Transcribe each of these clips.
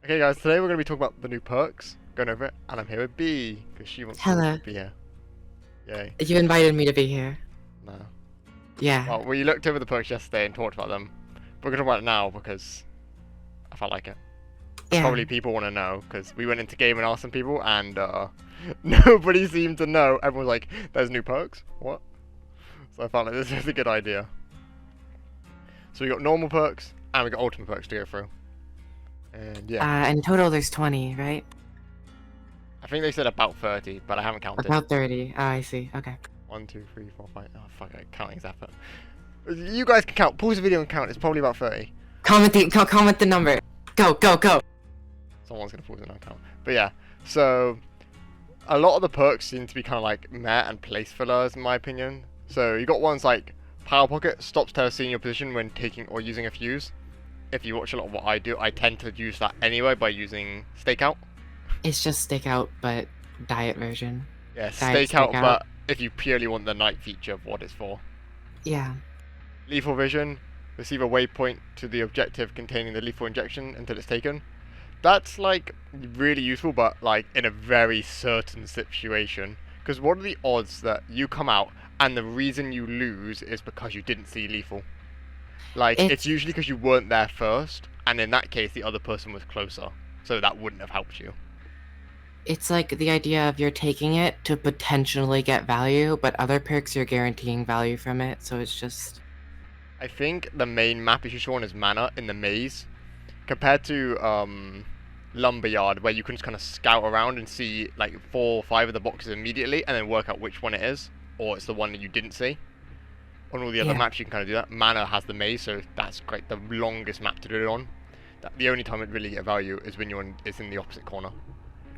Okay, guys, today we're going to be talking about the new perks, going over it, and I'm here with B, because she wants to Hello. be here. Yay. You invited me to be here. No. Yeah. Well, we looked over the perks yesterday and talked about them. But we're going to talk about it now because I felt like it. Yeah. Probably people want to know, because we went into game and asked some people, and nobody seemed to know. Everyone was like, there's new perks? What? So I felt like this was a good idea. So we got normal perks, and we got ultimate perks to go through. And yeah, In total, there's 20, right? I think they said about 30, but I haven't counted. About 30. Oh, I see. Okay. 1, 2, 3, 4, 5. Oh, fuck it. Counting's effort. You guys can count. Pause the video and count. It's probably about 30. Comment the number. Go, go, go. Someone's going to pause it and count. But yeah, so a lot of the perks seem to be kind of like meh and place fillers, in my opinion. So you got ones like Power Pocket, stops terror seeing your position when taking or using a fuse. If you watch a lot of what I do, I tend to use that anyway by using Stakeout. It's just stakeout, but diet version. Yeah, Diet Stakeout, stakeout. but if you purely want the night feature of what it's for. Yeah. Lethal Vision, receive a waypoint to the objective containing the lethal injection until it's taken. That's like really useful, but like in a very certain situation. Because what are the odds that you come out and the reason you lose is because you didn't see lethal? Like, it's usually because you weren't there first, and in that case, the other person was closer. So that wouldn't have helped you. It's like the idea of you're taking it to potentially get value, but other perks you're guaranteeing value from it, so it's just... I think the main map is shown as mana in the maze, compared to Lumberyard, where you can just kind of scout around and see like 4 or 5 of the boxes immediately, and then work out which one it is, or it's the one that you didn't see. On all the other maps, you can kind of do that. Mana has the maze, so that's great. The longest map to do it on. The only time it really get value is when it's in the opposite corner.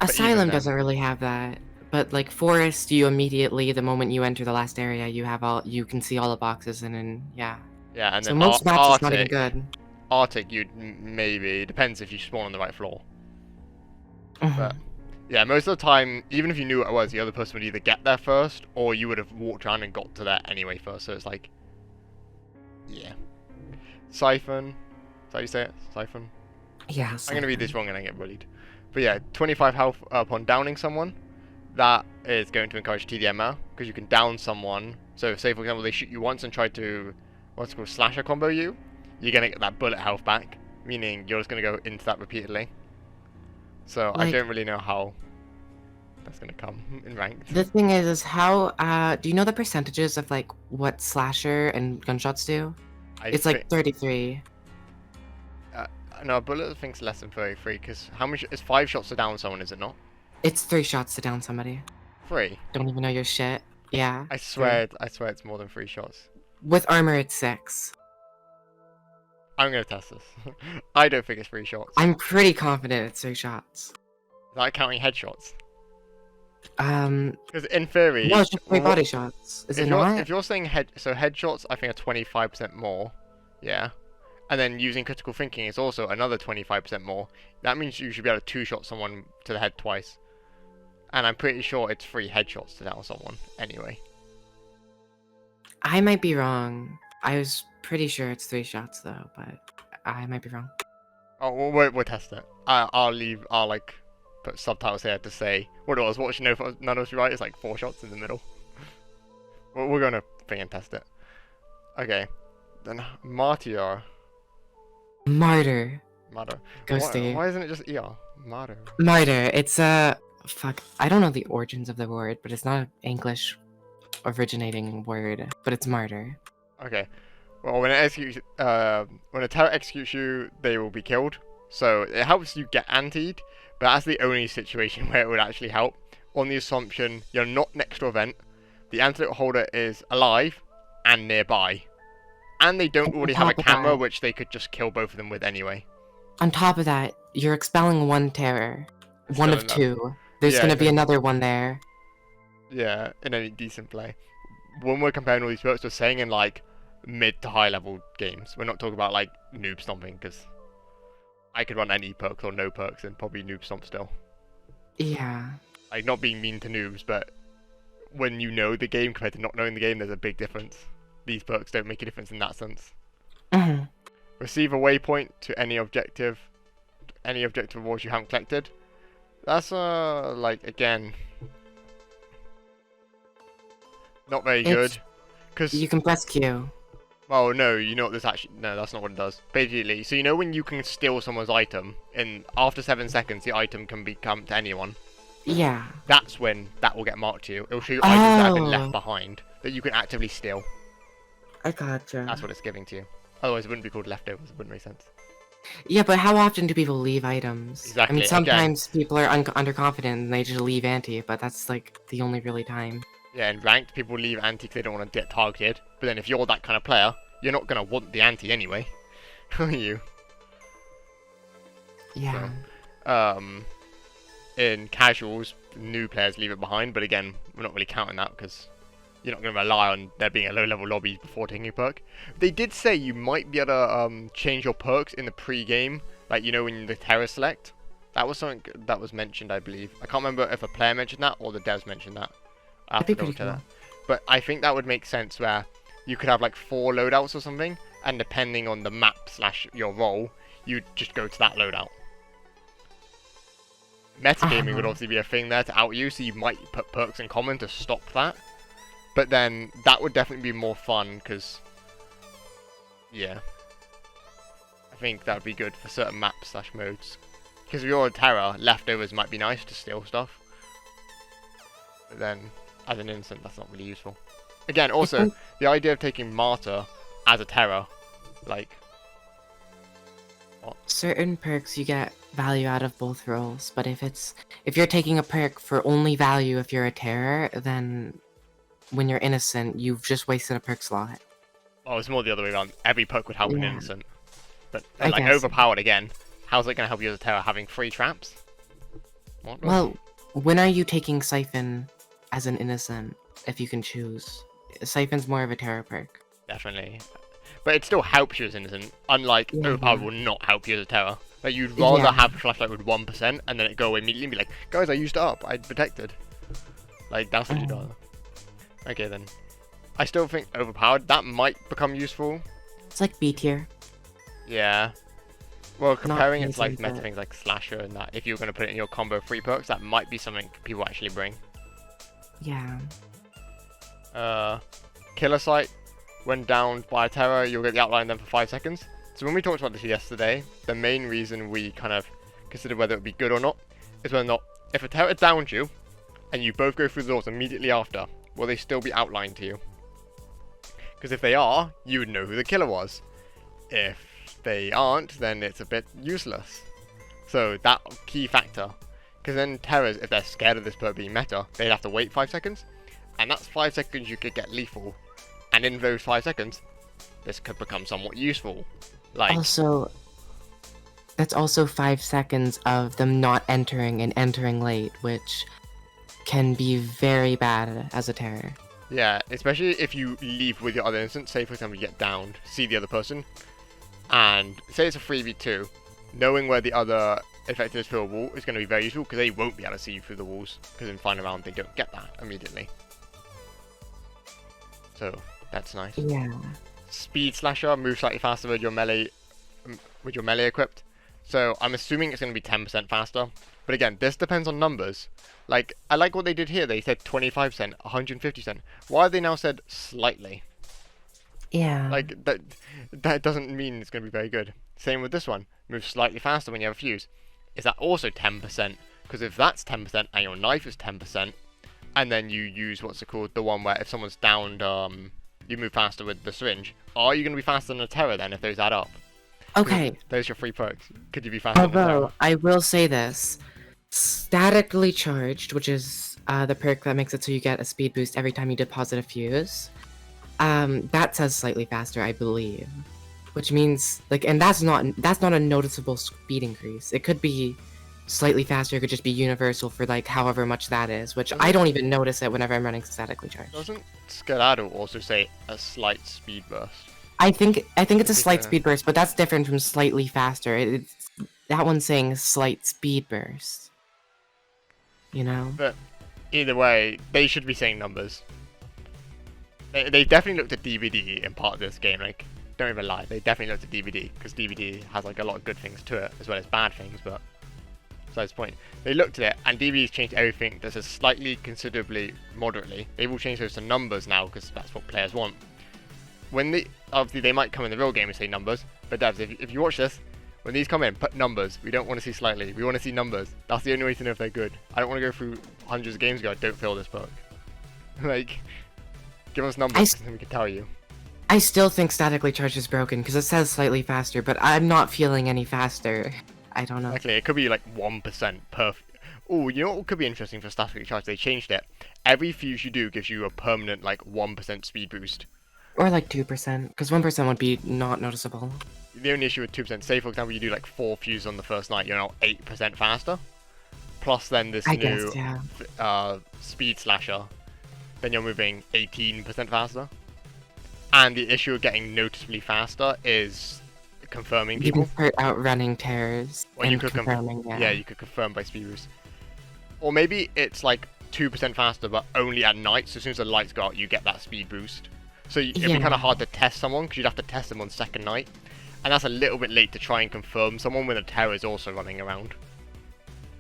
Asylum doesn't really have that. But like Forest, you immediately, the moment you enter the last area, you can see all the boxes, and then yeah. Yeah, and so then most maps it's not even good. Arctic, you'd maybe, it depends if you spawn on the right floor. But yeah, most of the time, even if you knew what it was, the other person would either get there first, or you would have walked around and got to there anyway first. So it's like, yeah. Siphon, is that how you say it? Siphon? Yeah. I'm gonna read this wrong and I get bullied. But yeah, 25 health upon downing someone. That is going to encourage TDMR, because you can down someone. So say for example they shoot you once and try to, what's it called, slasher combo you, you're gonna get that bullet health back, meaning you're just gonna go into that repeatedly. So I don't really know how that's gonna come in ranked. The thing is how, do you know the percentages of like what slasher and gunshots do? It's like 33. No, a bullet I think's less than 33, because how much is 5 shots to down someone, is it not? It's 3 shots to down somebody. 3? Don't even know your shit. Yeah. I swear it's more than 3 shots. With armor it's 6. I'm gonna test this. I don't think it's 3 shots. I'm pretty confident it's 3 shots. Is that counting headshots? Because in No, theory... it's just 3 body shots. Is it not? If you're saying headshots, I think are 25% more. Yeah. And then using critical thinking is also another 25% more. That means you should be able to 2-shot someone to the head twice. And I'm pretty sure it's 3 headshots to down someone, anyway. I might be wrong. I was pretty sure it's 3 shots though, but I might be wrong. Oh, we'll test it. I'll like put subtitles here to say what it was. What should know none of us right? It's like 4 shots in the middle. We're gonna thing and test it. Okay, then Martyr. Martyr. Martyr. Ghosty. Why isn't it just ER? Martyr. Martyr. It's a fuck. I don't know the origins of the word, but it's not an English originating word. But it's martyr. Okay. Well, when a terror executes you, they will be killed. So it helps you get antied, but that's the only situation where it would actually help. On the assumption you're not next to a vent, the antidote holder is alive and nearby, and they don't already have a camera, which they could just kill both of them with anyway. On top of that, you're expelling 1 terror. One of 2. There's gonna be another one there. Yeah, in any decent play. When we're comparing all these perks, we're saying in like mid to high level games. We're not talking about like noob stomping, because I could run any perks or no perks and probably noob stomp still. Yeah. Like, not being mean to noobs, but when you know the game compared to not knowing the game, there's a big difference. These perks don't make a difference in that sense. Receive a waypoint to any objective. any objective rewards you haven't collected. That's like again not very good. Because you can press Q. well, no, you know what this actually no, that's not what it does. Basically, so you know when you can steal someone's item, and after 7 seconds the item can become to anyone. Yeah. That's when that will get marked to you. It'll show you items that have been left Oh. behind that you can actively steal. I gotcha. That's what it's giving to you. Otherwise, it wouldn't be called leftovers. It wouldn't make sense. Yeah, but how often do people leave items? I Exactly, mean, again. sometimes people are underconfident and they just leave anti, but that's like the only really time. Yeah, in ranked, people leave anti because they don't want to get targeted. But then if you're that kind of player, you're not going to want the anti anyway. Are you? Yeah. In casuals, new players leave it behind. But again, we're not really counting that because you're not going to rely on there being a low-level lobby before taking a perk. They did say you might be able to change your perks in the pre-game. Like, you know, when the terror select. That was something that was mentioned, I believe. I can't remember if a player mentioned that or the devs mentioned that. I have to double check that. But I think that would make sense where you could have like 4 loadouts or something, and depending on the map / your role, you'd just go to that loadout. Metagaming would obviously be a thing there to out you, so you might put perks in common to stop that. But then that would definitely be more fun, because yeah, I think that would be good for certain maps / modes. Because if you're a terror, leftovers might be nice to steal stuff. But then, as an innocent, that's not really useful. Again, also, the idea of taking Martyr as a terror, like... what? Certain perks you get value out of both roles, but if you're taking a perk for only value if you're a terror, then when you're innocent, you've just wasted a perk slot. Oh, it's more the other way around. Every perk would help an innocent. But, I like, guess. overpowered again. How's it going to help you as a terror having 3 traps? What? Well, when are you taking Siphon as an innocent, if you can choose? Siphon's more of a terror perk. Definitely. But it still helps you as innocent, unlike Yeah. overpowered will not help you as a terror. Like, you'd rather Yeah. have a flashlight with 1% and then it go away immediately and be like, guys, I used it up, I protected. Like, that's what you'd rather. Okay, then. I still think overpowered, that might become useful. It's like B tier. Yeah. Well, comparing it to like anything meta but- things like Slasher and that, if you're going to put it in your combo 3 perks, that might be something people actually bring. Yeah. Killer Sight, when downed by a terror, you'll get the outline then for 5 seconds. So when we talked about this yesterday, the main reason we kind of considered whether it would be good or not is whether or not, if a terror downed you, and you both go through the doors immediately after, will they still be outlined to you? Because if they are, you would know who the killer was. If they aren't, then it's a bit useless. So that key factor. Because then terrors, if they're scared of this perk being meta, they'd have to wait 5 seconds. And that's 5 seconds you could get lethal. And in those 5 seconds, this could become somewhat useful. Like, Also, that's also 5 seconds of them not entering and entering late, which can be very bad as a terror. yeah, especially if you leave with your other innocent. Say, for example, you get downed, see the other person, and say it's a 3v2, knowing where the other infected is through a wall is going to be very useful, because they won't be able to see you through the walls, because in final round they don't get that immediately. So, that's nice. Yeah. Speed Slasher, move slightly faster with your melee equipped. So I'm assuming it's going to be 10% faster. But again, this depends on numbers. Like, I like what they did here. They said 25%, 150%. Why have they now said slightly? Yeah. Like, that doesn't mean it's going to be very good. Same with this one. Move slightly faster when you have a fuse. Is that also 10%? Because if that's 10% and your knife is 10%, and then you use, what's it called, the one where if someone's downed, you move faster with the syringe. Are you going to be faster than a terror then if those add up? Okay. Those are 3 perks. Could you be faster than a Although, terror? I will say this. Statically charged, which is the perk that makes it so you get a speed boost every time you deposit a fuse, that says slightly faster, I believe. Which means, like, and that's not a noticeable speed increase. It could be slightly faster, it could just be universal for, like, however much that is, which I don't even notice it whenever I'm running statically charged. Doesn't Skedaddle also say a slight speed burst? I think it's a slight Yeah. speed burst, but that's different from slightly faster. That one's saying slight speed burst. You know? But either way, they should be saying numbers. They definitely looked at DVD in part of this game. Like, don't even lie, they definitely looked at DVD, because DVD has like a lot of good things to it, as well as bad things, but besides the point. They looked at it, and DVD's changed everything that says slightly, considerably, moderately. They've all changed those to numbers now, because that's what players want. Obviously they might come in the real game and say numbers, but devs, if you watch this, when these come in, put numbers. We don't want to see slightly, we want to see numbers. That's the only way to know if they're good. I don't want to go through hundreds of games and go, don't feel this perk. Like, give us numbers, and we can tell you. I still think statically charged is broken, because it says slightly faster, but I'm not feeling any faster. I don't know. Actually, it could be like 1% per... Oh, you know what could be interesting for statically charged? They changed it. Every fuse you do gives you a permanent, like, 1% speed boost. Or like 2%, because 1% would be not noticeable. The only issue with 2%, say for example you do like 4 fuses on the first night, you're now 8% faster. Plus then this new speed slasher, then you're moving 18% faster. And the issue of getting noticeably faster is confirming people. You can start outrunning terrors. Or you could confirming, yeah, you could confirm by speed boost. Or maybe it's like 2% faster, but only at night. So as soon as the lights go out, you get that speed boost. So it'd be kind of hard to test someone, because you'd have to test them on second night. And that's a little bit late to try and confirm someone when a terror is also running around.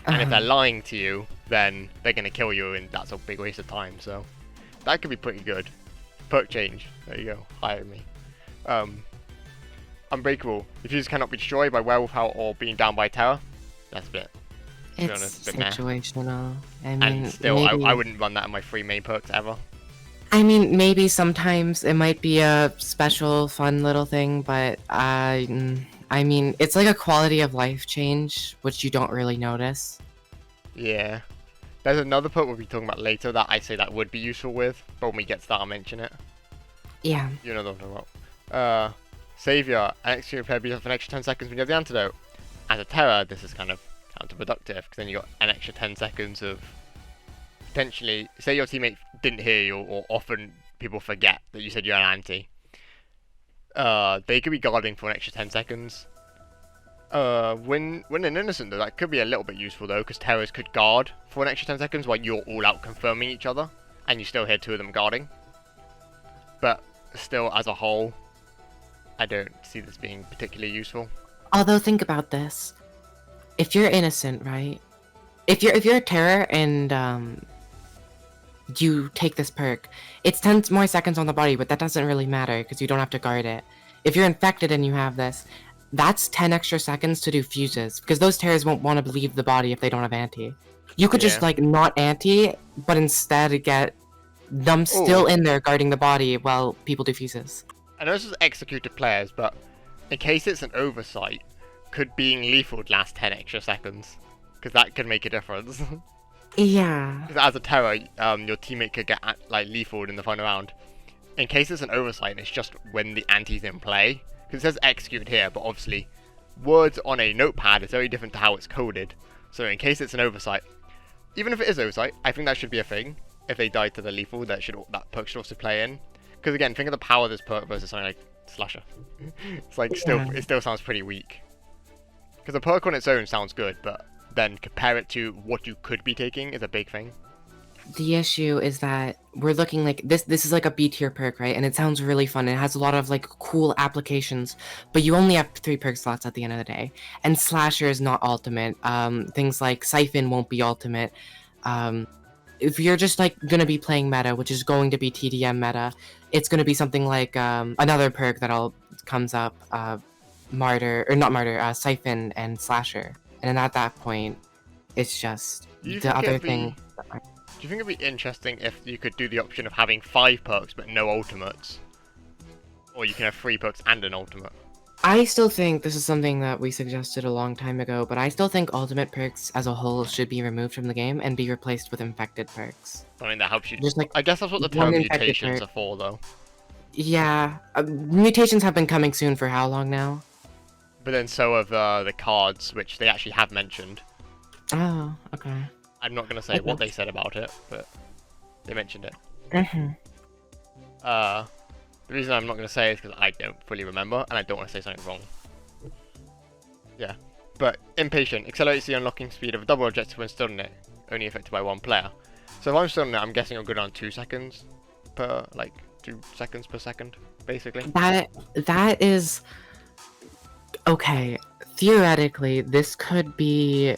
And if they're lying to you, then they're going to kill you, and that's a big waste of time. So that could be pretty good. Perk change. There you go. Hire me. Unbreakable. If users cannot be destroyed by werewolf howl or being down by terror, that's a bit... It's honest, situational. I mean, and still, maybe... I wouldn't run that in my 3 main perks ever. I mean, maybe sometimes it might be a special, fun little thing, but I mean, it's like a quality of life change, which you don't really notice. Yeah. There's another perk we'll be talking about later that I say that would be useful with, but when we get to that I'll mention it. Yeah. You know what I'm talking about. Savior, an extra repair beats for an extra 10 seconds when you have the antidote. As a terror, this is kind of counterproductive, because then you got an extra 10 seconds of... potentially, say your teammate didn't hear you, or often people forget that you said you're an anti. They could be guarding for an extra 10 seconds. When an innocent though, that could be a little bit useful though, because terrors could guard for an extra 10 seconds while you're all out confirming each other, and you still hear 2 of them guarding. But still, as a whole, I don't see this being particularly useful. Although, think about this. If you're innocent, right? If you're a terror and you take this perk, it's 10 more seconds on the body, but that doesn't really matter because you don't have to guard it. If you're infected and you have this, that's 10 extra seconds to do fuses, because those terrors won't want to leave the body if they don't have anti. You could just like not anti, but instead get them still in there guarding the body while people do fuses. I know this is executed players, but in case it's an oversight, could being lethal last 10 extra seconds? Because that could make a difference. Yeah. As a terror, your teammate could get like lethal in the final round. In case it's an oversight and it's just when the anti's in play, because it says executed here, but obviously words on a notepad is very different to how it's coded. So in case it's an oversight, even if it is oversight, I think that should be a thing. If they die to the lethal, that perk should also play in. Because again, think of the power of this perk versus something like Slasher. It's like it still sounds pretty weak. Because a perk on its own sounds good, but then compare it to what you could be taking is a big thing. The issue is that we're looking like this is like a B tier perk, right? And it sounds really fun. It has a lot of like cool applications, but you only have 3 perk slots at the end of the day. And Slasher is not ultimate. Things like Siphon won't be ultimate. If you're just like gonna be playing meta, which is going to be TDM meta, it's gonna be something like another perk that comes up, Siphon and Slasher. And at that point, it's just the other thing. Do you think it'd be interesting if you could do the option of having 5 perks but no ultimates? Or you can have 3 perks and an ultimate? I still think this is something that we suggested a long time ago, but I still think ultimate perks as a whole should be removed from the game and be replaced with infected perks. I mean, that helps you. Just like I guess that's what the term mutations are for, though. Yeah, mutations have been coming soon for how long now? But then so have the cards, which they actually have mentioned. Oh, okay. I'm not going to say what they said about it, but they mentioned it. The reason I'm not going to say it is because I don't fully remember, and I don't want to say something wrong. Yeah. But Impatient accelerates the unlocking speed of a double objective when stood on it, only affected by 1 player. So if I'm stood on it, I'm guessing it'll go down 2 seconds per, like, 2 seconds per second. basically. That is okay. Theoretically, this could be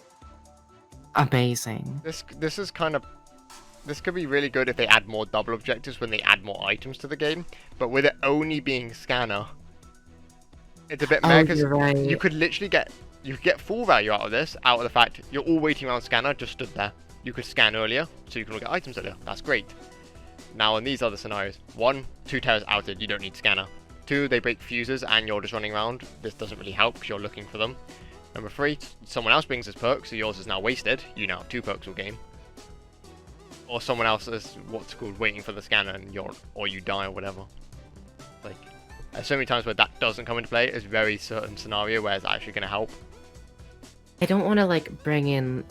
amazing. This is kind of this could be really good if they add more double objectives when they add more items to the game. But with it only being scanner, it's a bit Oh, meh because you're right. you could literally get full value out of this, out of the fact you're all waiting around scanner, just stood there. You could scan earlier, so you can all get items earlier. That's great. Now in these other scenarios, 1, 2 towers outed, you don't need scanner. 2, they break fuses and you're just running around. This doesn't really help because you're looking for them. Number 3, someone else brings his perk, so yours is now wasted. You now have 2 perks all game. Or someone else is what's called waiting for the scanner and you die or whatever. Like, there's so many times where that doesn't come into play. It's a very certain scenario where it's actually going to help. I don't want to like bring in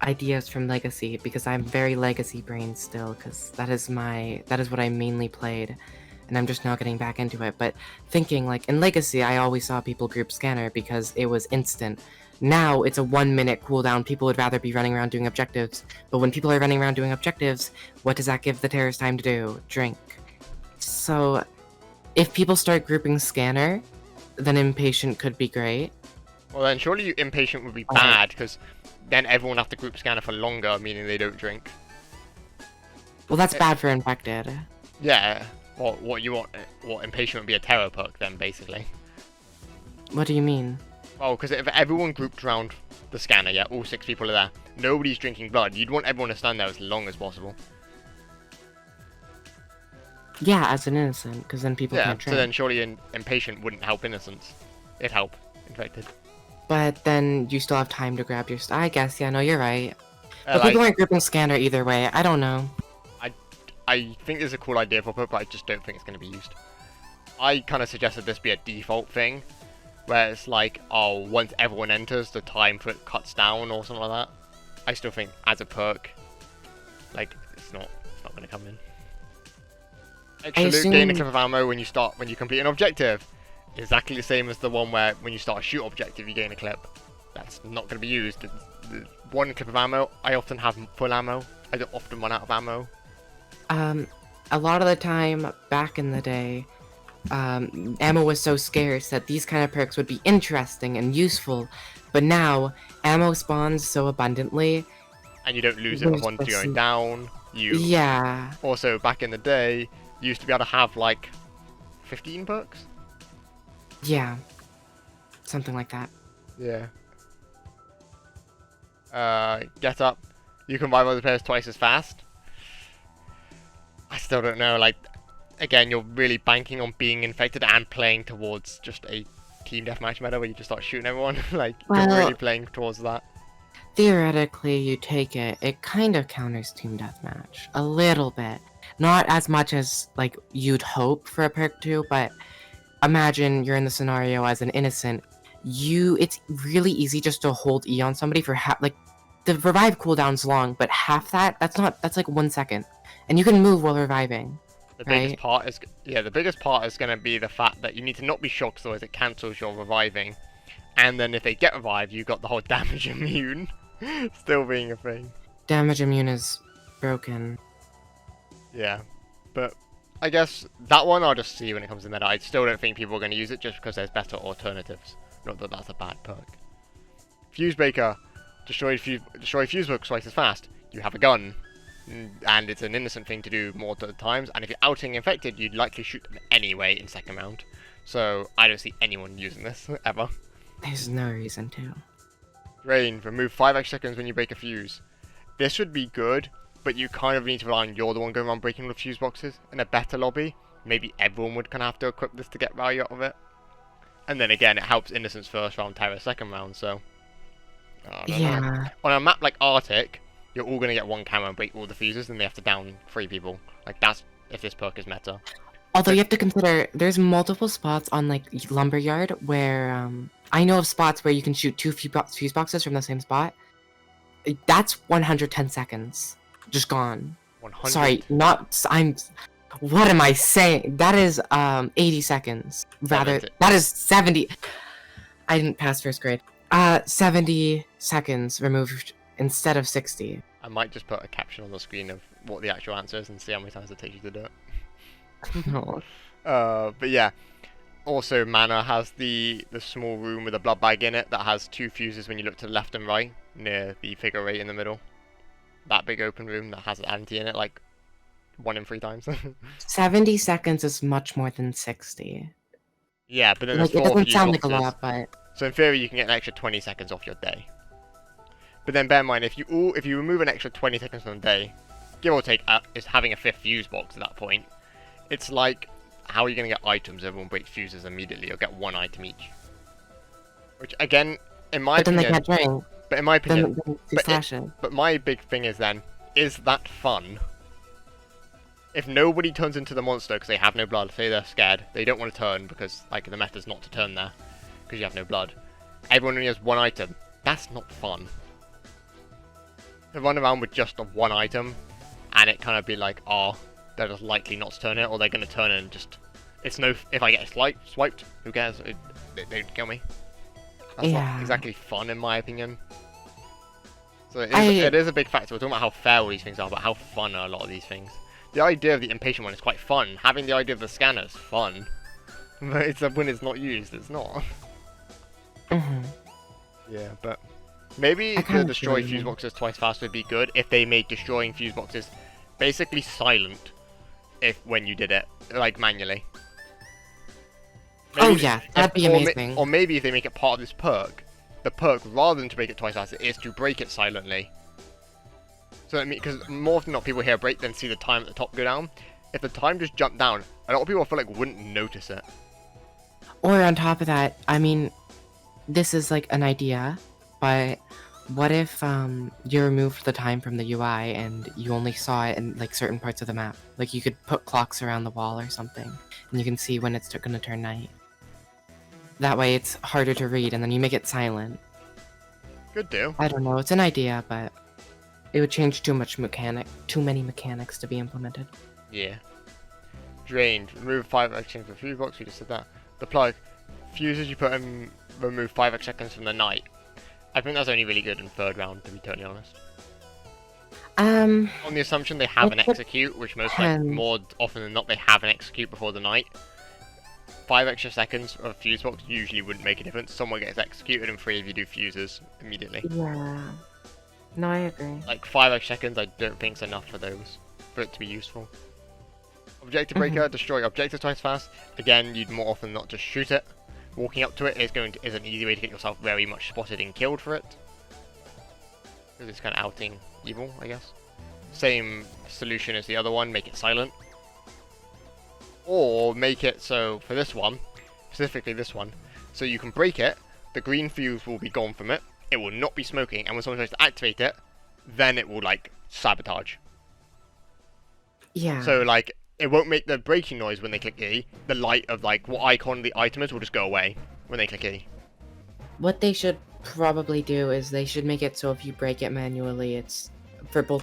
ideas from Legacy because I'm very Legacy brain still because that is what I mainly played, and I'm just now getting back into it. But thinking like in Legacy, I always saw people group scanner because it was instant. Now it's a 1-minute cooldown. People would rather be running around doing objectives. But when people are running around doing objectives, what does that give the terrorist time to do? Drink. So if people start grouping scanner, then impatient could be great. Well then, surely you impatient would be bad because then everyone have to group scanner for longer, meaning they don't drink. Well, that's bad for infected. Yeah. Well, what you want? What impatient would be a terror perk then, basically. What do you mean? Well, because if everyone grouped around the scanner, yeah, all 6 people are there, nobody's drinking blood, you'd want everyone to stand there as long as possible. Yeah, as an innocent, because then people can't drink. So then surely impatient wouldn't help innocents. It'd help infected. But then you still have time to grab your I guess, yeah, no, you're right. But Like, people aren't grouping scanner either way, I don't know. I think there's a cool idea for it, but I just don't think it's going to be used. I kind of suggested this be a default thing, where it's like, oh, once everyone enters, the time for it cuts down or something like that. I still think as a perk, like, it's not going to come in. Extra loot, gain a clip of ammo when you complete an objective. Exactly the same as the one where when you start a shoot objective, you gain a clip. That's not going to be used. The 1 clip of ammo, I often have full ammo. I don't often run out of ammo. A lot of the time, back in the day, ammo was so scarce that these kind of perks would be interesting and useful, but now, ammo spawns so abundantly. And you don't lose it upon going down. Yeah. Also, back in the day, you used to be able to have, like, 15 perks? Yeah. Something like that. Yeah. Get up. You can revive other players twice as fast. I still don't know, like, again, you're really banking on being infected and playing towards just a team deathmatch meta where you just start shooting everyone. Like, you're really playing towards that. Theoretically, you take it, it kind of counters team deathmatch. A little bit. Not as much as, like, you'd hope for a perk to, but imagine you're in the scenario as an innocent. It's really easy just to hold E on somebody for like, the revive cooldown's long, but half that's like 1 second. And you can move while reviving. The biggest part is, the biggest part is going to be the fact that you need to not be shocked, otherwise it cancels your reviving. And then if they get revived, you got the whole damage immune still being a thing. Damage immune is broken. Yeah, but I guess that one I'll just see when it comes in meta. I still don't think people are going to use it just because there's better alternatives. Not that that's a bad perk. Fuse Breaker. Destroy fuse books twice as fast. You have a gun. And it's an innocent thing to do more times, and if you're outing infected, you'd likely shoot them anyway in second round. So I don't see anyone using this, ever. There's no reason to. Rain, remove 5 extra seconds when you break a fuse. This would be good, but you kind of need to rely on you're the one going around breaking the fuse boxes. In a better lobby, maybe everyone would kind of have to equip this to get value out of it. And then again, it helps innocents first round, terror second round, so... I don't know. On a map like Arctic, you're all going to get 1 camera and break all the fuses, and they have to down 3 people. Like, that's if this perk is meta. Although you have to consider, there's multiple spots on, like, Lumberyard where, I know of spots where you can shoot 2 fuse boxes from the same spot. That's 110 seconds. Just gone. 100? Sorry, what am I saying? That is, 80 seconds. Rather, 70. That is 70. I didn't pass first grade. 70 seconds removed instead of 60. I might just put a caption on the screen of what the actual answer is and see how many times it takes you to do it. No. But yeah. Also, Mana has the small room with a blood bag in it that has 2 fuses when you look to the left and right near the figure 8 in the middle. That big open room that has an anti in it, like 1 in 3 times. 70 seconds is much more than 60. Yeah, but then there's Like, it four doesn't fuse sound like a boxes. lot, but... So in theory, you can get an extra 20 seconds off your day. But then bear in mind, if you remove an extra 20 seconds from the day, give or take, is having a 5th fuse box at that point. It's like, how are you going to get items? Everyone breaks fuses immediately. You'll get 1 item each. Which, again, in my But then opinion... they can't drink. But in my opinion... Then but my big thing is then, is that fun? If nobody turns into the monster because they have no blood, say they're scared, they don't want to turn because, like, the meta's not to turn there because you have no blood. Everyone only has 1 item. That's not fun. To run around with just 1 item and it kind of be like, oh, they're just likely not to turn it, or they're going to turn it and just... It's no... If I get swiped, who cares? They don't kill me. That's not exactly fun, in my opinion. So it is a big factor. We're talking about how fair all these things are, but how fun are a lot of these things. The idea of the impatient one is quite fun. Having the idea of the scanner is fun. But it's when it's not used, it's not. Yeah, but... Maybe the destroy fuse boxes twice fast would be good if they made destroying fuse boxes basically silent when you did it, like, manually. Maybe that'd be amazing. Or maybe if they make it part of this perk, the perk, rather than to make it twice faster, is to break it silently. So because more often than not, people hear a break, then see the time at the top go down. If the time just jumped down, a lot of people I feel like wouldn't notice it. Or on top of that, I mean, this is like an idea, but what if you removed the time from the UI and you only saw it in like certain parts of the map? Like you could put clocks around the wall or something, and you can see when it's going to turn night. That way it's harder to read, and then you make it silent. Good do. I don't know, it's an idea, but it would change too many mechanics to be implemented. Yeah. Drained. Remove 5 seconds from the fuse box, we just said that. The plug. Fuses you put in, remove 5 seconds from the night. I think that's only really good in 3rd round, to be totally honest. On the assumption they have an execute, which more often than not they have an execute before the night. 5 extra seconds of fuse box usually wouldn't make a difference. Someone gets executed and 3 of you do fuses immediately. Yeah. No, I agree. Like 5 extra seconds, I don't think is enough for it to be useful. Objective breaker, destroy objectives twice fast. Again, you'd more often than not just shoot it. Walking up to it is an easy way to get yourself very much spotted and killed for it. Because it's kind of outing evil, I guess. Same solution as the other one, make it silent. Or make it so, for this one, specifically this one, so you can break it, the green fuse will be gone from it, it will not be smoking, and when someone tries to activate it, then it will, like, sabotage. Yeah. So, like, it won't make the breaking noise when they click E. The light of, like, what icon the item is will just go away when they click E. What they should probably do is they should make it so if you break it manually, it's for both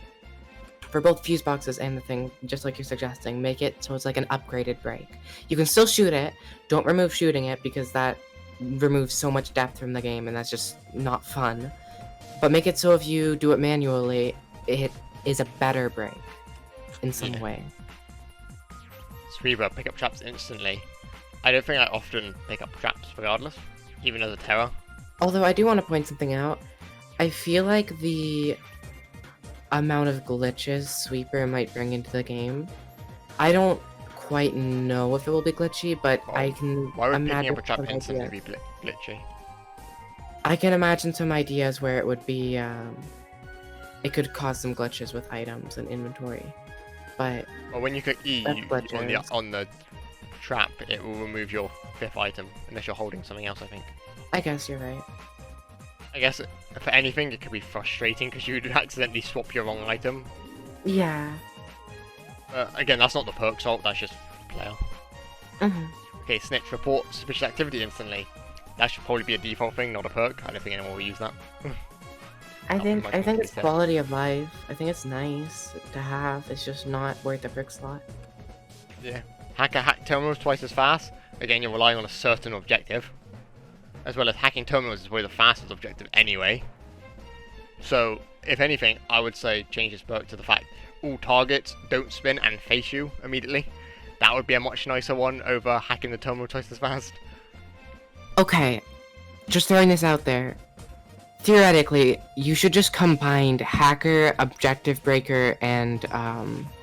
fuse boxes and the thing, just like you're suggesting, make it so it's like an upgraded break. You can still shoot it, don't remove shooting it because that removes so much depth from the game and that's just not fun. But make it so if you do it manually, it is a better break in some way. Sweeper, pick up traps instantly. I don't think I often pick up traps regardless, even as a terror. Although I do want to point something out. I feel like the amount of glitches Sweeper might bring into the game, I don't quite know if it will be glitchy, but I can Why would imagine picking up a trap instantly be glitchy? I can imagine some ideas where it would be, it could cause some glitches with items and inventory, but... Well, when you click E on the trap, it will remove your 5th item, unless you're holding something else, I think. I guess you're right. I guess, for anything, it could be frustrating, because you would accidentally swap your wrong item. Yeah. Again, that's not the perk's fault, that's just player. Okay, snitch, report suspicious activity instantly. That should probably be a default thing, not a perk. I don't think anyone will use that. I think it's quality of life. I think it's nice to have. It's just not worth the brick slot. Yeah. Hacker hack terminals twice as fast. Again, you're relying on a certain objective. As well as hacking terminals is probably the fastest objective anyway. So, if anything, I would say change this perk to the fact all targets don't spin and face you immediately. that would be a much nicer one over hacking the terminal twice as fast. Okay, just throwing this out there. Theoretically, you should just combine Hacker, Objective Breaker, and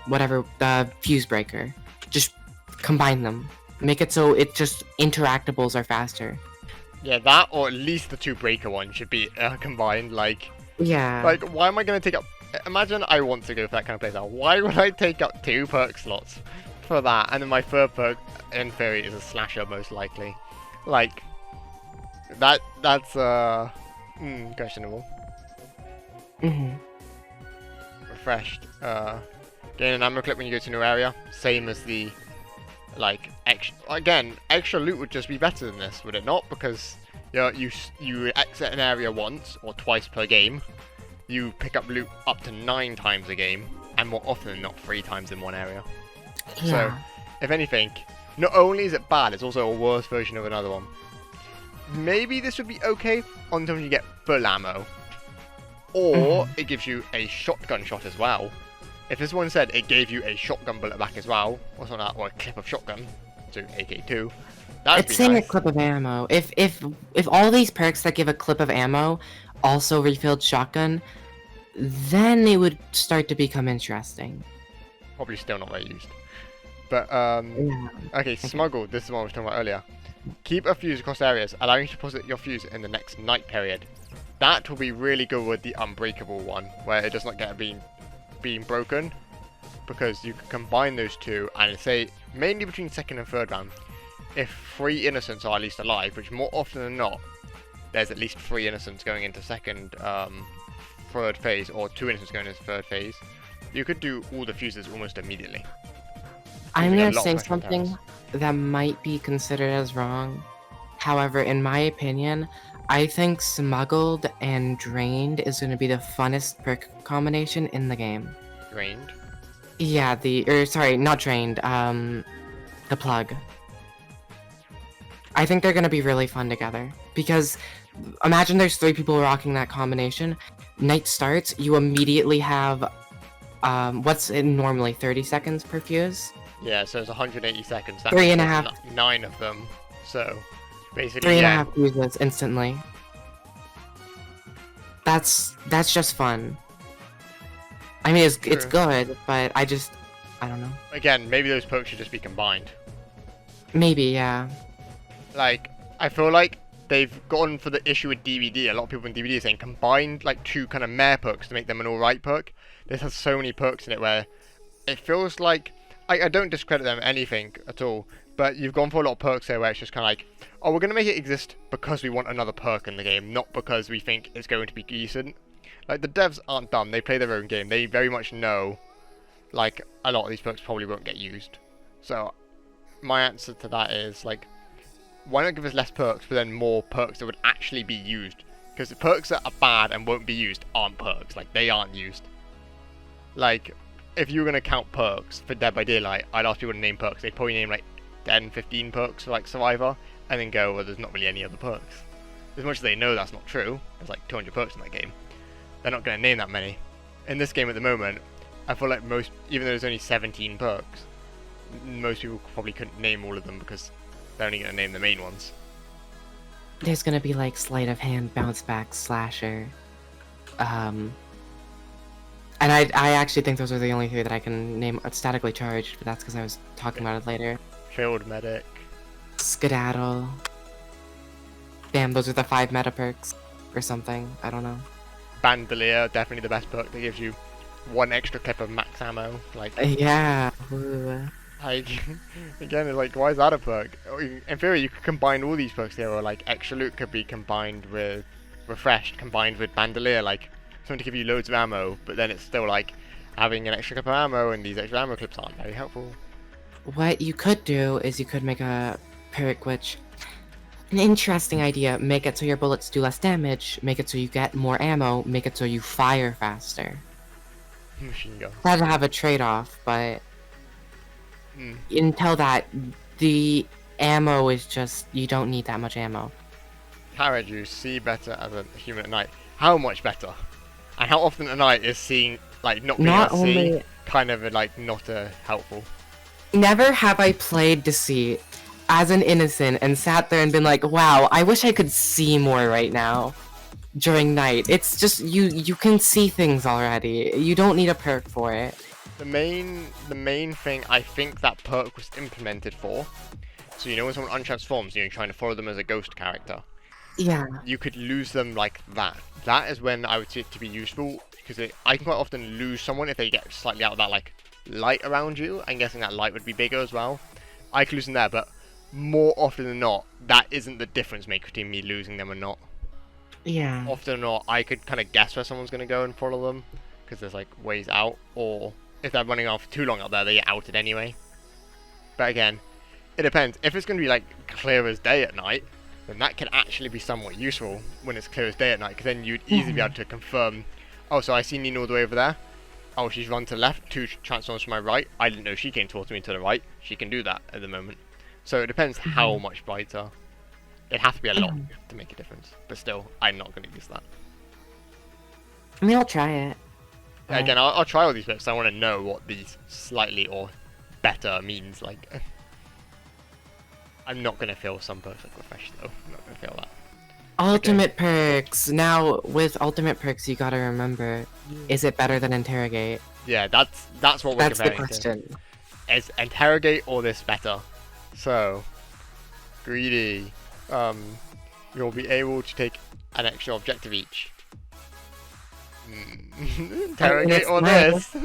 whatever, the Fuse Breaker. Just combine them. Make it so it just interactables are faster. Yeah, that or at least the 2 breaker ones should be combined. Like, Yeah. why am I going to take up... Imagine I want to go for that kind of playstyle. Why would I take up 2 perk slots for that? And then my 3rd perk, in theory, is a slasher, most likely. Like, that's questionable. Refreshed. Gain an ammo clip when you go to a new area. Same as the... Like, extra loot would just be better than this, would it not? Because you exit an area once or twice per game. You pick up loot up to 9 times a game, and more often than not 3 times in one area. Yeah. So, if anything, not only is it bad, it's also a worse version of another one. Maybe this would be okay on time you get full ammo, or it gives you a shotgun shot as well. If this one said it gave you a shotgun bullet back as well, or something like that, or a clip of shotgun, so AK2, that would be It's saying nice. a clip of ammo. If all these perks that give a clip of ammo also refilled shotgun, then it would start to become interesting. Probably still not very used. But, Yeah. okay, smuggled, this is what I was talking about earlier. Keep a fuse across areas, allowing you to deposit your fuse in the next night period. That will be really good with the unbreakable one, where it does not get being broken, because you can combine those two, and say, mainly between 2nd and 3rd round, if 3 innocents are at least alive, which more often than not, there's at least 3 innocents going into 2nd, 3rd phase, or 2 innocents going into 3rd phase, you could do all the fuses almost immediately. I'm Using a gonna lot of say pressure on something towers. that might be considered as wrong. However, in my opinion, I think Smuggled and Drained is gonna be the funnest perk combination in the game. Drained. Yeah, sorry, not Drained, the Plug. I think they're gonna be really fun together. Because, imagine there's 3 people rocking that combination. Night starts, you immediately have, what's it normally, 30 seconds per fuse? Yeah, so it's 180 seconds. That 3.5. 9 of them. So, basically, 3.5 fuses instantly. That's just fun. I mean, it's True. good, but I don't know. Again, maybe those perks should just be combined. Maybe, yeah. Like, I feel like they've gone for the issue with DVD. A lot of people in DVD are saying combined like 2 kind of meh perks to make them an alright perk. This has so many perks in it where it feels like I don't discredit them anything at all, but you've gone for a lot of perks here where it's just kind of like, oh, we're going to make it exist because we want another perk in the game, not because we think it's going to be decent. Like, the devs aren't dumb, they play their own game, they very much know, like, a lot of these perks probably won't get used. So, my answer to that is, like, why not give us less perks, but then more perks that would actually be used? Because the perks that are bad and won't be used aren't perks, like, they aren't used. Like, if you were going to count perks for Dead by Daylight, I'd ask people to name perks. They'd probably name like 10, 15 perks for like Survivor, and then go, well, there's not really any other perks. As much as they know that's not true, there's like 200 perks in that game, they're not going to name that many. In this game at the moment, I feel like even though there's only 17 perks, most people probably couldn't name all of them because they're only going to name the main ones. There's gonna be like Sleight of Hand, Bounce Back, Slasher. And I actually think those are the only 3 that I can name statically charged, but that's because I was talking about it later. Field Medic. Skedaddle. Damn, those are the 5 meta perks. Or something. I don't know. Bandolier, definitely the best perk that gives you 1 extra clip of max ammo. Like, Yeah. Ooh. again, it's like, why is that a perk? In theory, you could combine all these perks here, or like extra loot could be combined with refreshed, combined with bandolier, like something to give you loads of ammo, but then it's still like having an extra clip of ammo, and these extra ammo clips aren't very helpful. What you could do is you could make a perk which... An interesting idea. Make it so your bullets do less damage, make it so you get more ammo, make it so you fire faster. Machine gun. That'd have a trade-off, but... Until that, the ammo is just... You don't need that much ammo. Carrot juice, see better as a human at night. How much better? And how often at night is seeing, like, not being Not able to see only... kind of like not helpful? Never have I played Deceit as an innocent and sat there and been like, wow, I wish I could see more right now during night. It's just you can see things already. You don't need a perk for it. The main thing I think that perk was implemented for, so you know when someone untransforms, you're trying to follow them as a ghost character. Yeah. You could lose them like that. That is when I would see it to be useful, because I can quite often lose someone if they get slightly out of that like light around you. I'm guessing that light would be bigger as well. I could lose them there, but more often than not, that isn't the difference maker between me losing them or not. Yeah. Often or not, I could kind of guess where someone's going to go and follow them, because there's like ways out, or if they're running on for too long out there, they get outed anyway. But again, it depends. If it's going to be like clear as day at night, then that can actually be somewhat useful when it's clear as day at night, because then you'd easily be able to confirm, oh, so I see Nina all the way over there. Oh, she's run to the left, 2 transforms to my right. I didn't know she came towards me to the right. She can do that at the moment. So it depends how much brighter. It has to be a lot to make a difference. But still, I'm not going to use that. I mean, I'll try it. Again, I'll try all these bits. I want to know what these slightly or better means. Like, I'm not going to feel some perfect refresh though. I'm not going to feel that. Ultimate perks. Now, with ultimate perks, you gotta remember, is it better than interrogate? Yeah, that's what we're That's the comparing question. to. Is interrogate or this better? So, greedy. You'll be able to take an extra objective each. Interrogate or this?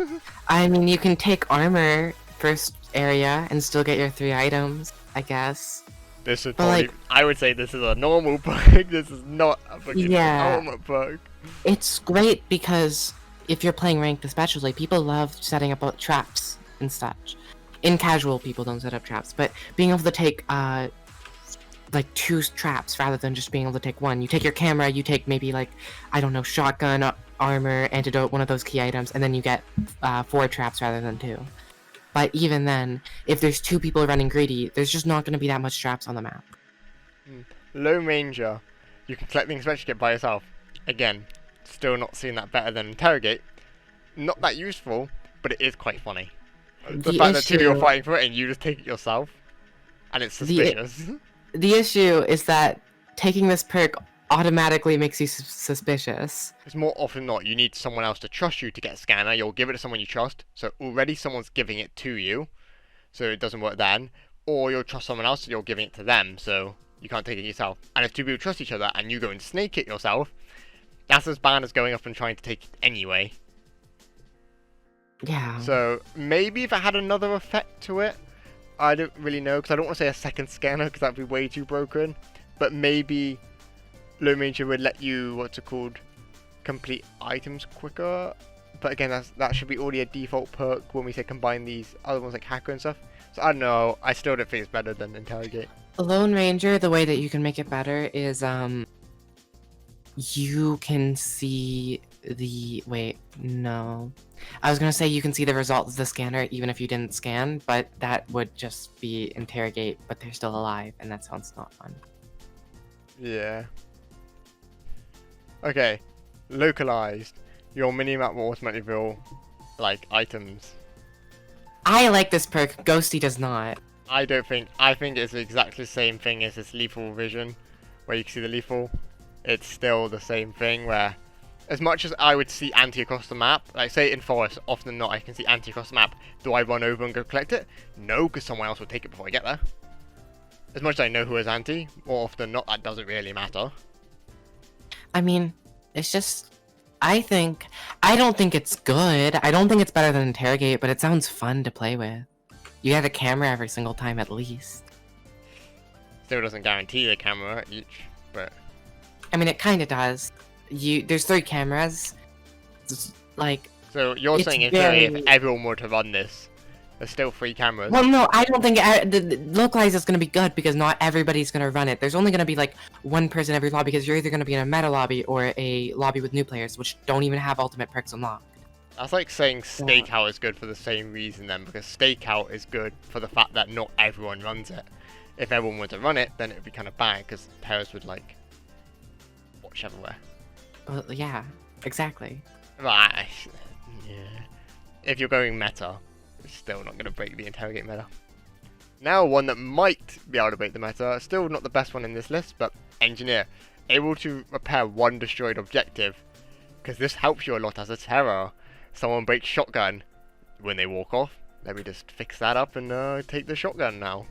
I mean, you can take armor first area and still get your 3 items, I guess. This is But, probably. like- I would say this is a normal perk. This is not a fucking ultimate perk. It's great because if you're playing ranked especially, people love setting up traps and such. In casual, people don't set up traps, but being able to take like 2 traps rather than just being able to take 1. You take your camera, you take maybe like, I don't know, shotgun, armor, antidote, one of those key items, and then you get 4 traps rather than 2. But even then, if there's 2 people running greedy, there's just not going to be that much traps on the map. Lone Ranger. You can collect the inspection kit by yourself. Again, still not seeing that better than interrogate. Not that useful, but it is quite funny. The fact that 2 people are fighting for it and you just take it yourself, and it's suspicious. The issue is that taking this perk automatically makes you suspicious. It's more often not. You need someone else to trust you to get a scanner. You'll give it to someone you trust. So already someone's giving it to you. So it doesn't work then. Or you'll trust someone else, so you're giving it to them. So you can't take it yourself. And if 2 people trust each other and you go and snake it yourself, that's as bad as going up and trying to take it anyway. Yeah. So maybe if it had another effect to it, I don't really know. Because I don't want to say a second scanner because that'd be way too broken. But maybe Lone Ranger would let you, what's it called, complete items quicker. But again, that should be already a default perk when we say combine these other ones like hacker and stuff. So I don't know. I still don't think it's better than interrogate. Lone Ranger, the way that you can make it better is you can see the no. I was gonna say you can see the results of the scanner even if you didn't scan, but that would just be interrogate, but they're still alive, and that sounds not fun. Yeah. Okay. Localized. Your minimap will automatically reveal like items. I like this perk. Ghosty does not. I don't think. I think it's exactly the same thing as this lethal vision, where you can see the lethal. It's still the same thing where, as much as I would see anti across the map, like say in forest, often than not I can see anti across the map. Do I run over and go collect it? No, because someone else will take it before I get there. As much as I know who is anti, more often than not that doesn't really matter. I mean, it's just. I don't think it's good. I don't think it's better than interrogate, but it sounds fun to play with. You get a camera every single time at least. Still doesn't guarantee the camera each, but I mean, it kind of does. There's 3 cameras. It's like. So you're it's saying if everyone were to run this, there's still 3 cameras? Well, no, I don't think the localize is going to be good because not everybody's going to run it. There's only going to be like 1 person every lobby because you're either going to be in a meta lobby or a lobby with new players, which don't even have ultimate perks unlocked. That's like saying stakeout is good for the same reason then, because stakeout is good for the fact that not everyone runs it. If everyone were to run it, then it would be kind of bad because players would like watch everywhere. Well, yeah, exactly. Right. Yeah. If you're going meta, Still not going to break the interrogate meta. Now one that might be able to break the meta, still not the best one in this list, but engineer. Able to repair one destroyed objective, because this helps you a lot as a terror. Someone breaks shotgun when they walk off. Let me just fix that up and take the shotgun now.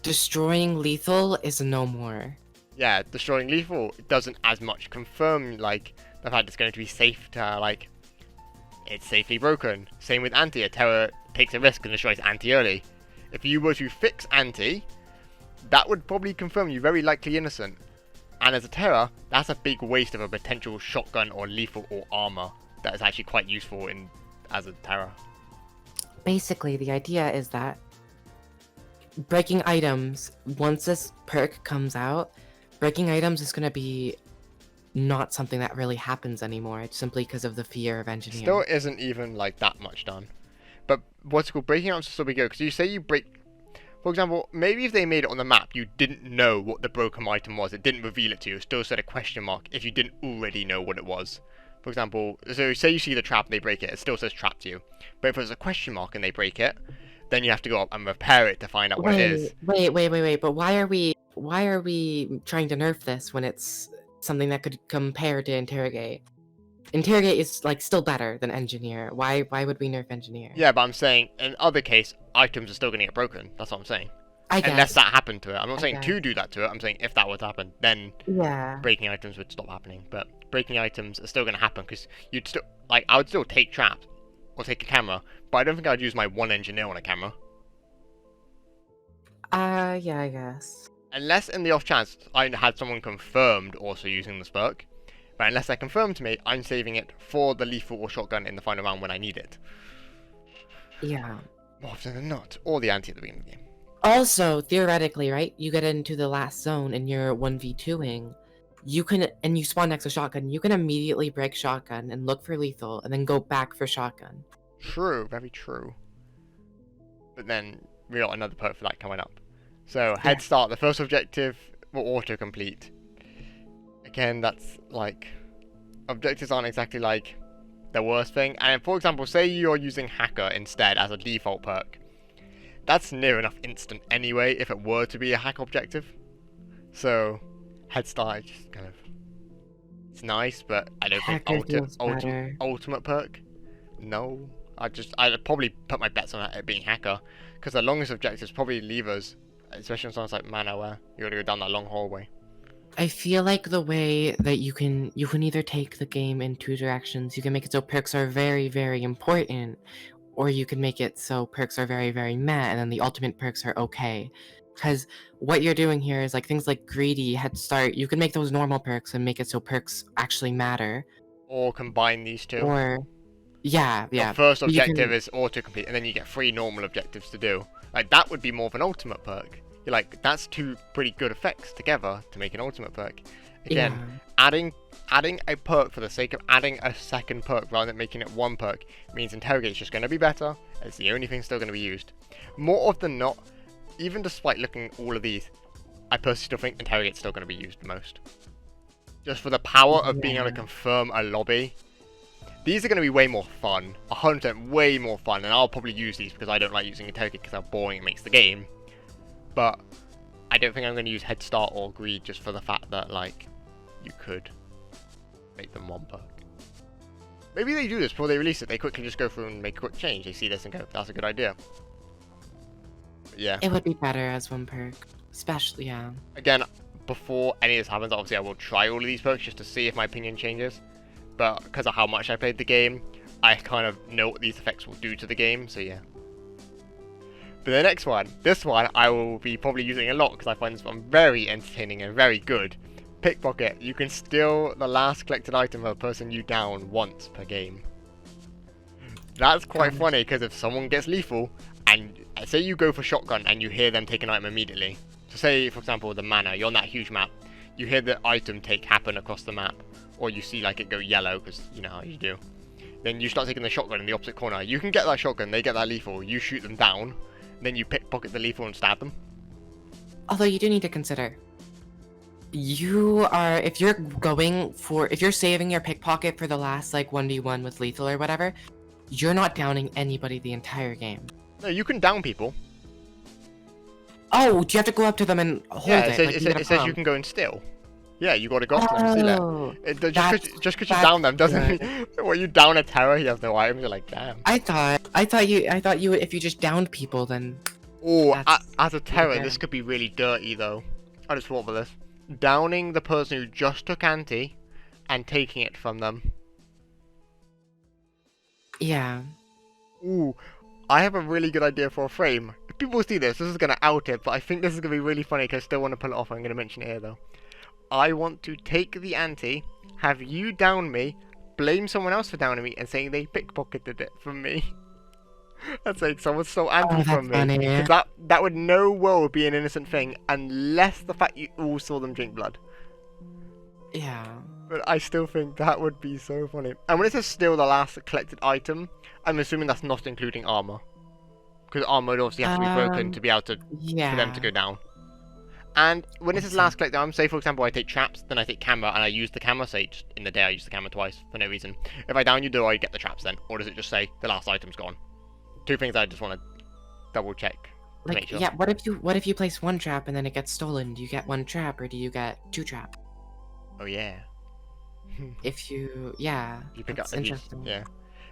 Destroying lethal is no more. Yeah, destroying lethal doesn't as much confirm like the fact it's going to be safe to like it's safely broken. Same with anti. A terror takes a risk and destroys anti early. If you were to fix anti, that would probably confirm you very likely innocent. And as a terror, that's a big waste of a potential shotgun or lethal or armor that is actually quite useful in as a terror. Basically, the idea is that breaking items, once this perk comes out, breaking items is going to be not something that really happens anymore. It's simply because of the fear of engineering. Still isn't even like that much done. But what's it called? Breaking items will still be good, because you say you break... For example, maybe if they made it on the map, you didn't know what the broken item was. It didn't reveal it to you. It still said a question mark if you didn't already know what it was. For example, so say you see the trap and they break it, it still says trap to you. But if there's a question mark and they break it, then you have to go up and repair it to find out what it is. Wait. But why are we trying to nerf this when it's something that could compare to interrogate? Interrogate is like still better than engineer. Why would we nerf engineer? Yeah, but I'm saying in other case, items are still going to get broken. That's what I'm saying. I guess. Unless that happened to it. I'm not saying to do that to it. I'm saying if that would happen, then Yeah. breaking items would stop happening. But breaking items are still going to happen because you'd still like I would still take traps or take a camera, but I don't think I'd use my one engineer on a camera. Yeah, I guess. Unless in the off chance I had someone confirmed also using the perk. But unless they're confirmed to me, I'm saving it for the lethal or shotgun in the final round when I need it. Yeah. More often than not. Or the anti at the beginning of the game. Also, theoretically, right? You get into the last zone and you're 1v2ing. You can, and you spawn next to shotgun, you can immediately break shotgun and look for lethal and then go back for shotgun. True, very true. But then we got another perk for that coming up. So, head start, the first objective will auto-complete. Again, that's like, objectives aren't exactly like the worst thing. And for example, say you're using hacker instead as a default perk. That's near enough instant anyway if it were to be a hack objective. So, head start just kind of, it's nice, but I don't think ultimate perk. No, I'd probably put my bets on it being hacker, because the longest objectives probably levers, especially on something like mana where you gotta go down that long hallway. I feel like the way that you can either take the game in two directions. You can make it so perks are very, very important, or you can make it so perks are very, very meh, and then the ultimate perks are okay. Because what you're doing here is like things like greedy, head start. You can make those normal perks and make it so perks actually matter. Or combine these two. Or yeah. The first objective is auto-complete, and then you get 3 normal objectives to do. Like, that would be more of an ultimate perk. You're like, that's 2 pretty good effects together to make an ultimate perk. Again, adding a perk for the sake of adding a second perk rather than making it one perk means interrogate's just going to be better. It's the only thing still going to be used. More often than not, even despite looking at all of these, I personally still think interrogate's still going to be used the most. Just for the power of being able to confirm a lobby. These are going to be way more fun, 100% way more fun, and I'll probably use these because I don't like using interrogate because how boring it makes the game. But I don't think I'm going to use head start or greed just for the fact that, like, you could make them one perk. Maybe they do this before they release it. They quickly just go through and make a quick change. They see this and go, that's a good idea. But yeah. It would be better as one perk. Especially, yeah. Again, before any of this happens, obviously I will try all of these perks just to see if my opinion changes. But because of how much I played the game, I kind of know what these effects will do to the game, so yeah. But the next one, this one I will be probably using a lot because I find this one very entertaining and very good. Pickpocket. You can steal the last collected item of a person you down once per game. That's quite funny because if someone gets lethal and say you go for shotgun and you hear them take an item immediately. So say for example the mana, you're on that huge map, you hear the item take happen across the map, or you see like it go yellow because you know how you do. Then you start taking the shotgun in the opposite corner. You can get that shotgun, they get that lethal, you shoot them down, then you pickpocket the lethal and stab them. Although you do need to consider, if you're saving your pickpocket for the last like 1v1 with lethal or whatever, you're not downing anybody the entire game. No, you can down people. Oh, do you have to go up to them and hold Yeah, it? Like you get a it says you prompt? can go and steal. Yeah, you gotta go up to them and steal Oh, it. Just cause you that's down them doesn't good. mean when you down a terror, he has no items. You're like, damn. I thought you if you just downed people, then Oh, that's as a terror, fair. this could be really dirty though. I just thought of this. Downing the person who just took anti and taking it from them. Yeah. Ooh, I have a really good idea for a frame. If people see this is gonna out it, but I think this is gonna be really funny because I still want to pull it off. I'm gonna mention it here though. I want to take the anti, have you down me, blame someone else for downing me, and saying they pickpocketed it from me. That's like someone stole anti Oh, from that's me. funny. Because that would no world be an innocent thing unless the fact you all saw them drink blood. Yeah. But I still think that would be so funny. And when it says steal the last collected item, I'm assuming that's not including armor. Because armor would obviously have to be broken to be able to for them to go down. And when it says last collected item, say for example I take traps, then I take camera and I use the camera, say just in the day I use the camera twice for no reason. If I down you, do I get the traps then? Or does it just say the last item's gone? Two things I just want to double check to Like, make sure. yeah, what if you place one trap and then it gets stolen? Do you get one trap or do you get two trap? Oh yeah. If you, yeah, You pick that's up, interesting. yeah.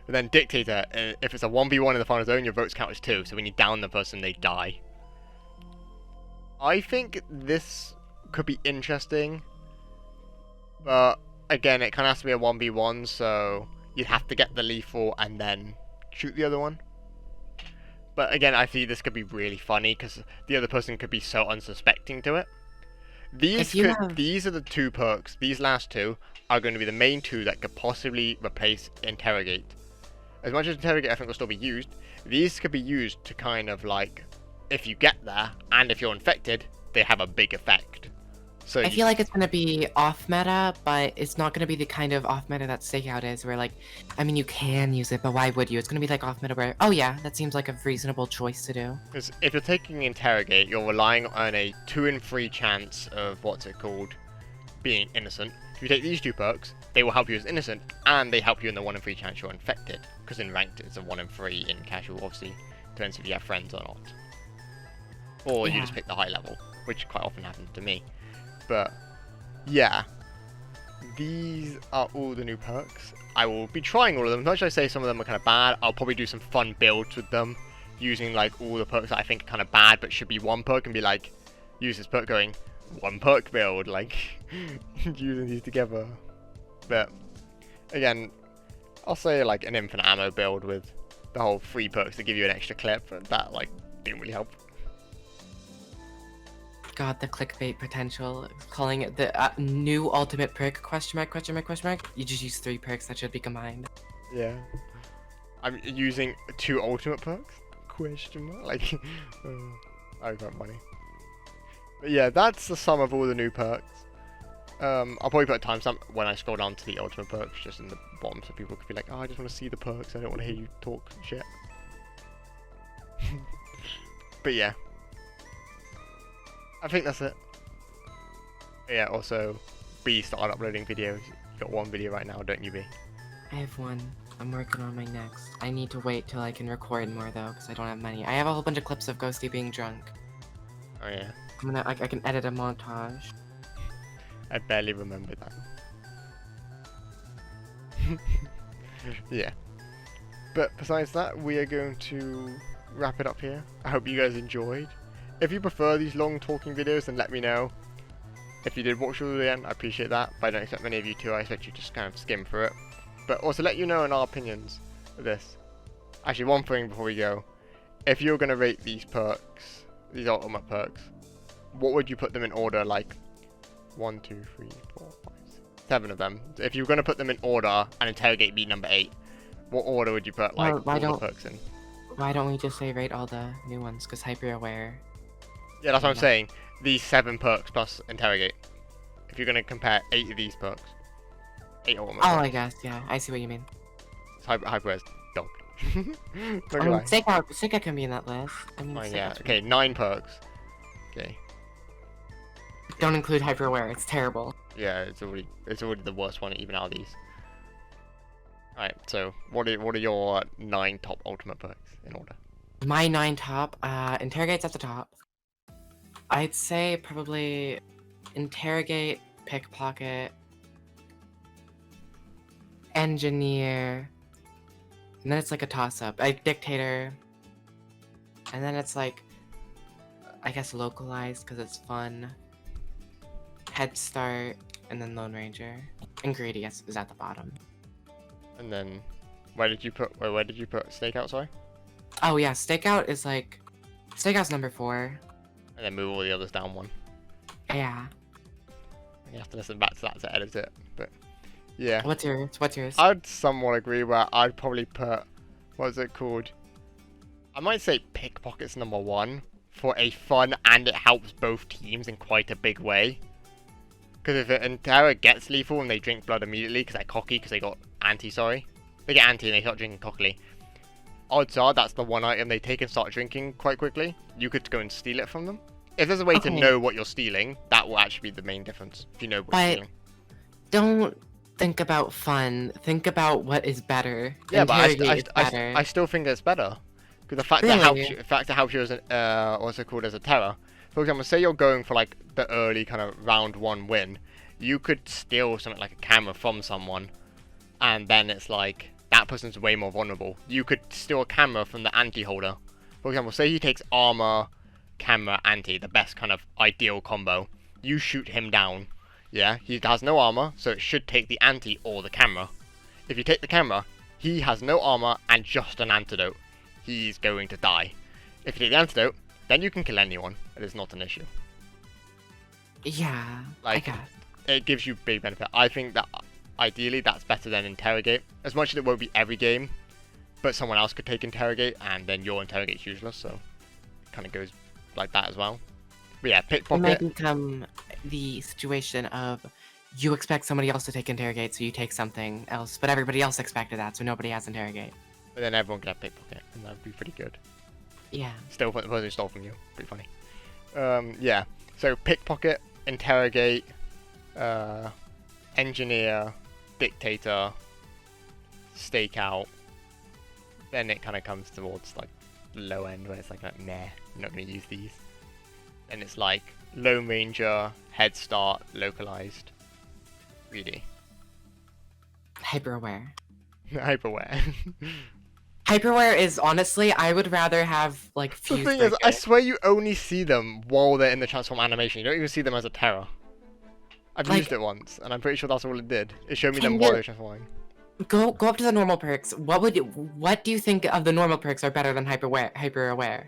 But then dictator, if it's a 1v1 in the final zone, your votes count as 2. So when you down the person, they die. I think this could be interesting, but again, it kind of has to be a 1v1, so you'd have to get the lethal and then shoot the other one. But again, I see this could be really funny because the other person could be so unsuspecting to it. These are the two perks. These last two are going to be the main two that could possibly replace interrogate. As much as interrogate I think will still be used, these could be used to kind of like, if you get there and if you're infected, they have a big effect. So I feel like it's gonna be off meta, but it's not gonna be the kind of off meta that Stakeout is, where like, I mean, you can use it, but why would you? It's gonna be like off meta where, oh yeah, that seems like a reasonable choice to do. because if you're taking interrogate, you're relying on a 2 in 3 chance of what's it called, being innocent. If you take these two perks, they will help you as innocent, and they help you in the 1 in 3 chance you're infected. Because in ranked it's a 1 in 3, in casual obviously depends if you have friends or not. Or you just pick the high level, which quite often happens to me. But yeah, these are all the new perks. I will be trying all of them. As much as I say some of them are kind of bad, I'll probably do some fun builds with them, using like all the perks that I think are kind of bad but should be one perk, and be like, use this perk going, one perk build, like using these together. But again, I'll say like an infinite ammo build with the whole 3 perks to give you an extra clip, but that like didn't really help. God, the clickbait potential. Calling it the new ultimate perk, question mark, question mark, question mark. You just use 3 perks that should be combined. Yeah. I'm using 2 ultimate perks? Question mark? Like, I got money. But yeah, that's the sum of all the new perks. I'll probably put a timestamp when I scroll down to the ultimate perks, just in the bottom, so people could be like, oh, I just want to see the perks, I don't want to hear you talk shit. But yeah. I think that's it. Yeah, also, B started uploading videos. You got 1 video right now, don't you, B? I have 1. I'm working on my next. I need to wait till I can record more though, because I don't have money. I have a whole bunch of clips of Ghosty being drunk. Oh yeah. I can edit a montage. I barely remember that. Yeah. But besides that, we are going to wrap it up here. I hope you guys enjoyed. If you prefer these long talking videos, then let me know. If you did watch all the end, I appreciate that, but I don't expect many of you to. I expect you to just kind of skim through it. But also let you know in our opinions of this. Actually, one thing before we go. If you're going to rate these perks, these ultimate perks, what would you put them in order? Like 1, 2, 3, 4, 5, 6, 7 of them. If you were going to put them in order and interrogate be number 8, what order would you put like all the perks in? Why don't we just say rate all the new ones? Because hyper aware. Yeah, that's what I'm saying. These 7 perks plus interrogate. If you're going to compare 8 of these perks. 8 ultimate perks. I guess, yeah. I see what you mean. Hyperware's dog. I mean, Sika can be in that list. I mean, Oh Sika yeah, can okay, 9 perks. Okay. Don't include hyper aware. It's terrible. Yeah, it's already the worst one even out of these. Alright, so what are your 9 top ultimate perks in order? My 9 top, interrogate's at the top. I'd say probably interrogate, pickpocket, engineer, and then it's like a toss-up. Like dictator, and then it's like, I guess localized because it's fun. Head start, and then Lone Ranger. And greedy is at the bottom. And then, where did you put stakeout? Sorry. Oh yeah, stakeout is like, stakeout's number 4. And then move all the others down one. Yeah. You have to listen back to that to edit it, but yeah. What's yours? What's yours? I'd somewhat agree where I'd probably put, what's it called? I might say pickpocket's number 1 for a fun and it helps both teams in quite a big way. Because if an Terra gets lethal and they drink blood immediately because they're cocky because they got anti, sorry. They get anti and they start drinking cockily. Odds are that's the one item they take and start drinking quite quickly. You could go and steal it from them. If there's a way to know what you're stealing, that will actually be the main difference. If you know what you're stealing. Don't think about fun. Think about what is better. Yeah, but I still think it's better. Because the fact that it helps you as an, what's it called, as a terror. For example, say you're going for like the early kind of round 1 win. You could steal something like a camera from someone. And then it's like, that person's way more vulnerable. You could steal a camera from the anti holder. For example, say he takes armor, camera, anti, the best kind of ideal combo. You shoot him down. Yeah, he has no armor, so it should take the anti or the camera. If you take the camera, he has no armor and just an antidote. He's going to die. If you take the antidote, then you can kill anyone. It is not an issue. Yeah, like, I guess. It gives you big benefit. I think that ideally that's better than interrogate. As much as it won't be every game, but someone else could take interrogate and then your interrogate's useless, so it kind of goes like that as well. But yeah, pickpocket. It might become the situation of you expect somebody else to take interrogate, so you take something else, but everybody else expected that, so nobody has interrogate. But then everyone can have pickpocket, and that would be pretty good. Yeah. Still, the person who stole from you. Pretty funny. Yeah. So pickpocket, interrogate, engineer, dictator, stakeout. Then it kind of comes towards like the low end where it's like, nah, I'm not going to use these. And it's like Lone Ranger, Head Start, localized, greedy, Hyper aware. hyperware. Hyperware is honestly, I would rather have like The fuse. thing is, I swear you only see them while they're in the transform animation. You don't even see them as a terror. I've used it once, and I'm pretty sure that's all it did. It showed me them while they're transforming. Go up to the normal perks. What do you think of the normal perks are better than hyper aware?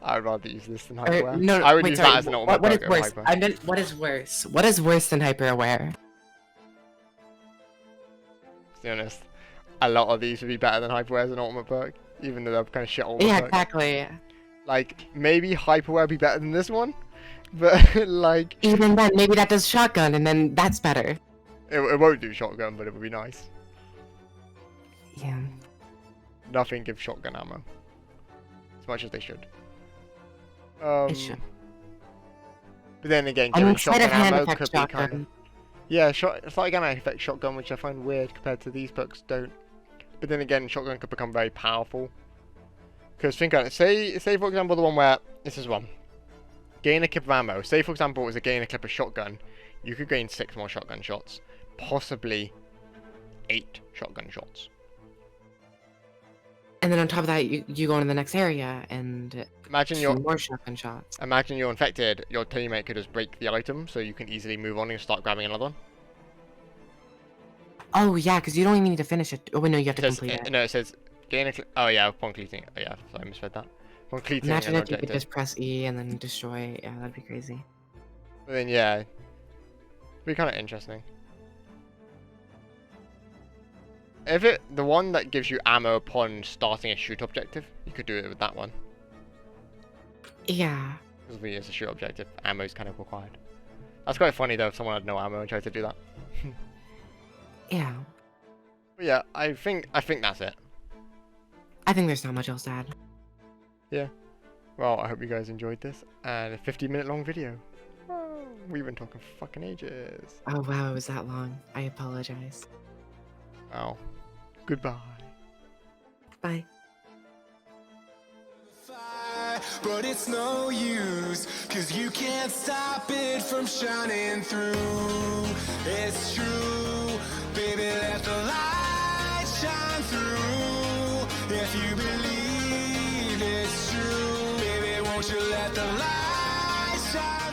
I'd rather use this than hyperware. No, I would wait, use sorry, that as an ultimate what is perk worse? over hyper. I meant what is worse? What is worse than hyper aware? To be honest, a lot of these would be better than hyperware as an ultimate perk, even though they're kind of shit ultimate Yeah, perks. exactly. Like, maybe hyperware would be better than this one, but like... Even then, maybe that does shotgun, and then that's better. It won't do shotgun, but it would be nice. Yeah. Nothing gives shotgun ammo. As much as they should. It should. But then again, I mean, giving sleight shotgun of hand ammo affects could be kind of... shotgun. Yeah, sleight of hand affects shotgun, which I find weird compared to these perks don't. But then again, shotgun could become very powerful. Because think on it, say for example the one where, this is one. Gain a clip of ammo. Say for example it was a gain a clip of shotgun. You could gain 6 more shotgun shots. Possibly 8 shotgun shots. And then on top of that, you go into the next area and Imagine more shotgun shots. Imagine you're infected, your teammate could just break the item so you can easily move on and start grabbing another one. Oh yeah, because you don't even need to finish it. Oh wait, no, you have to complete it. No, it says gain a clip. Oh yeah, upon completing. Oh yeah, sorry, I misread that. Upon completing Imagine an if you could objective. just press E and then destroy. Yeah, that'd be crazy. But then yeah, it'd be kind of interesting. If the one that gives you ammo upon starting a shoot objective, you could do it with that one. Yeah. Because it's a shoot objective, ammo is kind of required. That's quite funny though if someone had no ammo and tried to do that. Yeah. But yeah, I think that's it. I think there's not much else to add. Yeah. Well, I hope you guys enjoyed this and a 50-minute long video. Whoa, we've been talking for fucking ages. Oh wow, it was that long. I apologize. Wow. Goodbye. Bye. but it's no use, 'cause you can't stop it from shining through. It's true, baby, let the light shine through. If you believe it's true, baby, won't you let the light shine